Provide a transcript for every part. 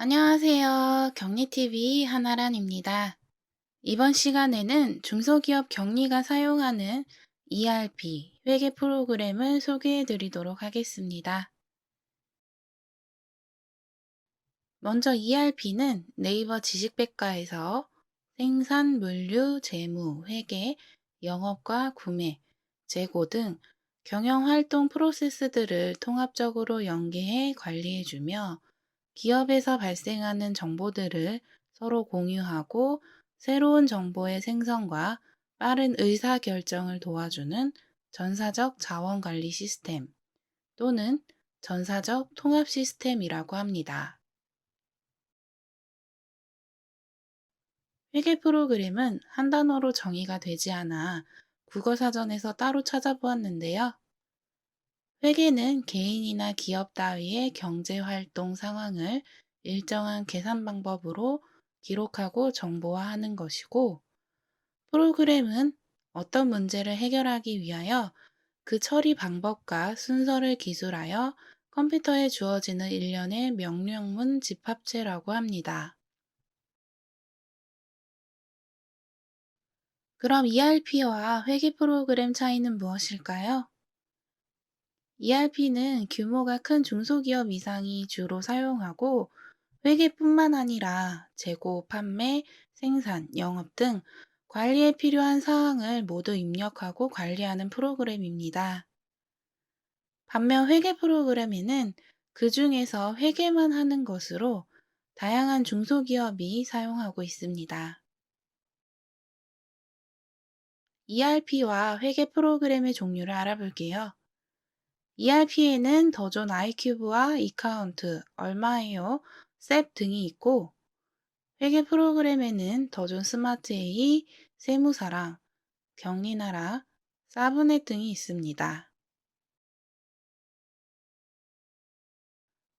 안녕하세요. 경리TV 한아란입니다. 이번 시간에는 중소기업 경리가 사용하는 ERP 회계 프로그램을 소개해 드리도록 하겠습니다. 먼저 ERP는 네이버 지식백과에서 생산, 물류, 재무, 회계, 영업과 구매, 재고 등 경영활동 프로세스들을 통합적으로 연계해 관리해주며 기업에서 발생하는 정보들을 서로 공유하고 새로운 정보의 생성과 빠른 의사결정을 도와주는 전사적 자원관리 시스템 또는 전사적 통합 시스템이라고 합니다. 회계 프로그램은 한 단어로 정의가 되지 않아 국어사전에서 따로 찾아보았는데요. 회계는 개인이나 기업 따위의 경제활동 상황을 일정한 계산 방법으로 기록하고 정보화하는 것이고, 프로그램은 어떤 문제를 해결하기 위하여 그 처리 방법과 순서를 기술하여 컴퓨터에 주어지는 일련의 명령문 집합체라고 합니다. 그럼 ERP와 회계 프로그램 차이는 무엇일까요? ERP는 규모가 큰 중소기업 이상이 주로 사용하고 회계뿐만 아니라 재고, 판매, 생산, 영업 등 관리에 필요한 사항을 모두 입력하고 관리하는 프로그램입니다. 반면 회계 프로그램에는 그 중에서 회계만 하는 것으로 다양한 중소기업이 사용하고 있습니다. ERP와 회계 프로그램의 종류를 알아볼게요. ERP에는 더존 아이큐브와 이카운트, 얼마에요, 셉 등이 있고, 회계 프로그램에는 더존 스마트 A, 세무사랑, 경리나라, 사브넷 등이 있습니다.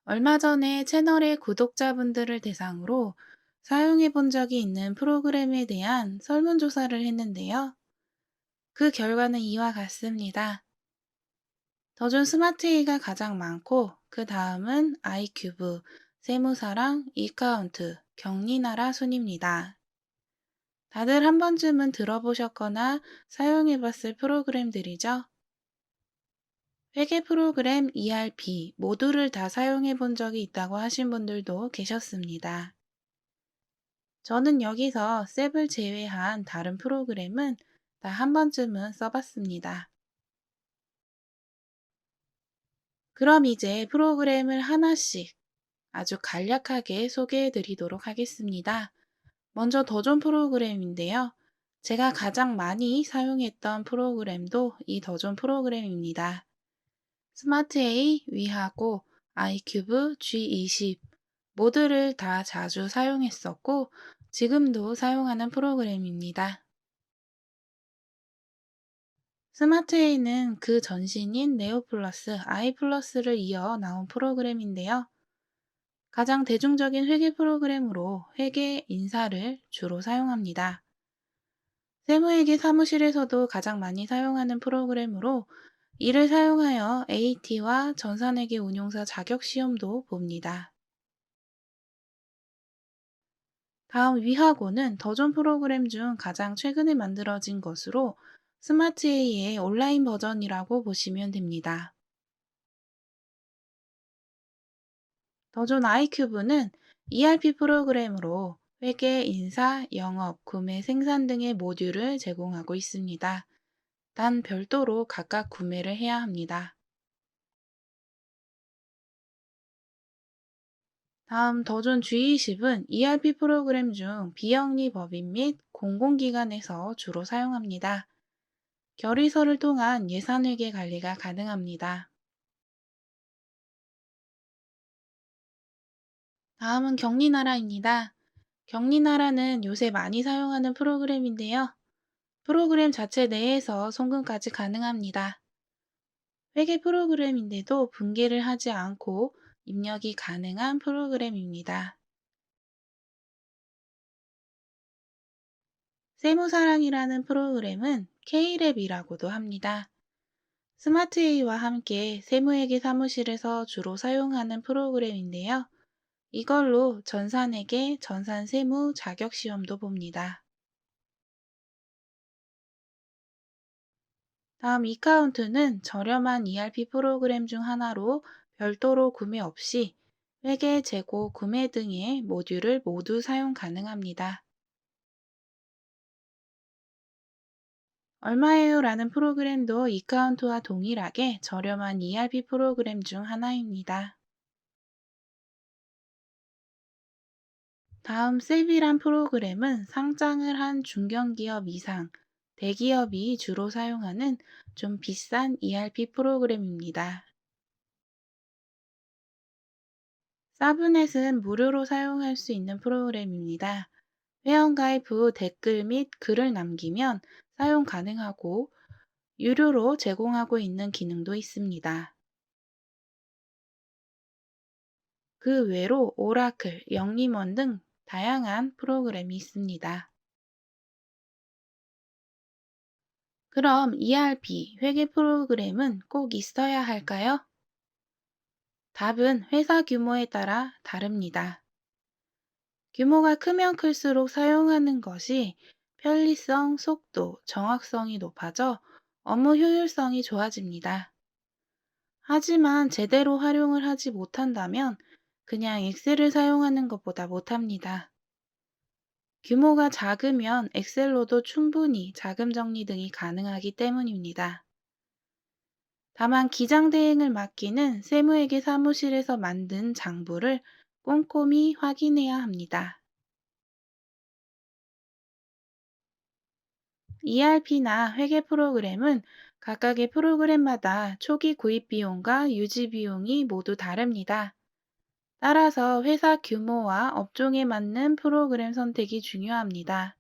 얼마 전에 채널의 구독자분들을 대상으로 사용해 본 적이 있는 프로그램에 대한 설문조사를 했는데요. 그 결과는 이와 같습니다. 더존 스마트 A가 가장 많고, 그 다음은 아이큐브, 세무사랑, 이카운트, 경리나라 순입니다. 다들 한 번쯤은 들어보셨거나 사용해 봤을 프로그램들이죠. 회계 프로그램 ERP 모두를 다 사용해 본 적이 있다고 하신 분들도 계셨습니다. 저는 여기서 셉을 제외한 다른 프로그램은 다 한 번쯤은 써봤습니다. 그럼 이제 프로그램을 하나씩 아주 간략하게 소개해 드리도록 하겠습니다. 먼저 더존 프로그램인데요. 제가 가장 많이 사용했던 프로그램도 이 더존 프로그램입니다. 스마트 A, 위하고, 아이큐브, G20 모두를 다 자주 사용했었고 지금도 사용하는 프로그램입니다. 스마트 A는 그 전신인 네오 플러스, 아이 플러스를 이어 나온 프로그램인데요. 가장 대중적인 회계 프로그램으로 회계 인사를 주로 사용합니다. 세무회계 사무실에서도 가장 많이 사용하는 프로그램으로 이를 사용하여 AT와 전산회계 운용사 자격 시험도 봅니다. 다음 위하고는 더존 프로그램 중 가장 최근에 만들어진 것으로 스마트 A의 온라인 버전이라고 보시면 됩니다. 더존 아이큐브는 ERP 프로그램으로 회계, 인사, 영업, 구매, 생산 등의 모듈을 제공하고 있습니다. 단 별도로 각각 구매를 해야 합니다. 다음 더존 G20은 ERP 프로그램 중 비영리 법인 및 공공기관에서 주로 사용합니다. 결의서를 통한 예산회계 관리가 가능합니다. 다음은 경리나라입니다. 경리나라는 요새 많이 사용하는 프로그램인데요. 프로그램 자체 내에서 송금까지 가능합니다. 회계 프로그램인데도 분개를 하지 않고 입력이 가능한 프로그램입니다. 세무사랑이라는 프로그램은 K랩이라고도 합니다. 스마트 A와 함께 세무회계 사무실에서 주로 사용하는 프로그램인데요. 이걸로 전산회계, 전산세무 자격시험도 봅니다. 다음 이카운트는 저렴한 ERP 프로그램 중 하나로 별도로 구매 없이 회계, 재고, 구매 등의 모듈을 모두 사용 가능합니다. 얼마예요? 라는 프로그램도 이카운트와 동일하게 저렴한 ERP 프로그램 중 하나입니다. 다음 셀비란 프로그램은 상장을 한 중견기업 이상, 대기업이 주로 사용하는 좀 비싼 ERP 프로그램입니다. 사브넷은 무료로 사용할 수 있는 프로그램입니다. 회원가입 후 댓글 및 글을 남기면 사용 가능하고 유료로 제공하고 있는 기능도 있습니다. 그 외로 오라클, 영림원 등 다양한 프로그램이 있습니다. 그럼 ERP, 회계 프로그램은 꼭 있어야 할까요? 답은 회사 규모에 따라 다릅니다. 규모가 크면 클수록 사용하는 것이 편리성, 속도, 정확성이 높아져 업무 효율성이 좋아집니다. 하지만 제대로 활용을 하지 못한다면 그냥 엑셀을 사용하는 것보다 못합니다. 규모가 작으면 엑셀로도 충분히 자금 정리 등이 가능하기 때문입니다. 다만 기장 대행을 맡기는 세무회계 사무실에서 만든 장부를 꼼꼼히 확인해야 합니다. ERP나 회계 프로그램은 각각의 프로그램마다 초기 구입 비용과 유지 비용이 모두 다릅니다. 따라서 회사 규모와 업종에 맞는 프로그램 선택이 중요합니다.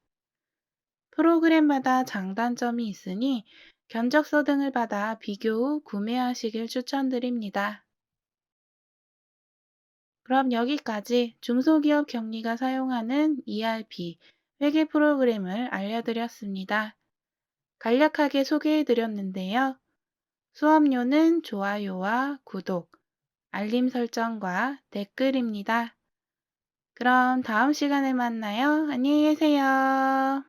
프로그램마다 장단점이 있으니 견적서 등을 받아 비교 후 구매하시길 추천드립니다. 그럼 여기까지 중소기업 격리가 사용하는 ERP, 회계 프로그램을 알려드렸습니다. 간략하게 소개해드렸는데요. 수업료는 좋아요와 구독, 알림 설정과 댓글입니다. 그럼 다음 시간에 만나요. 안녕히 계세요.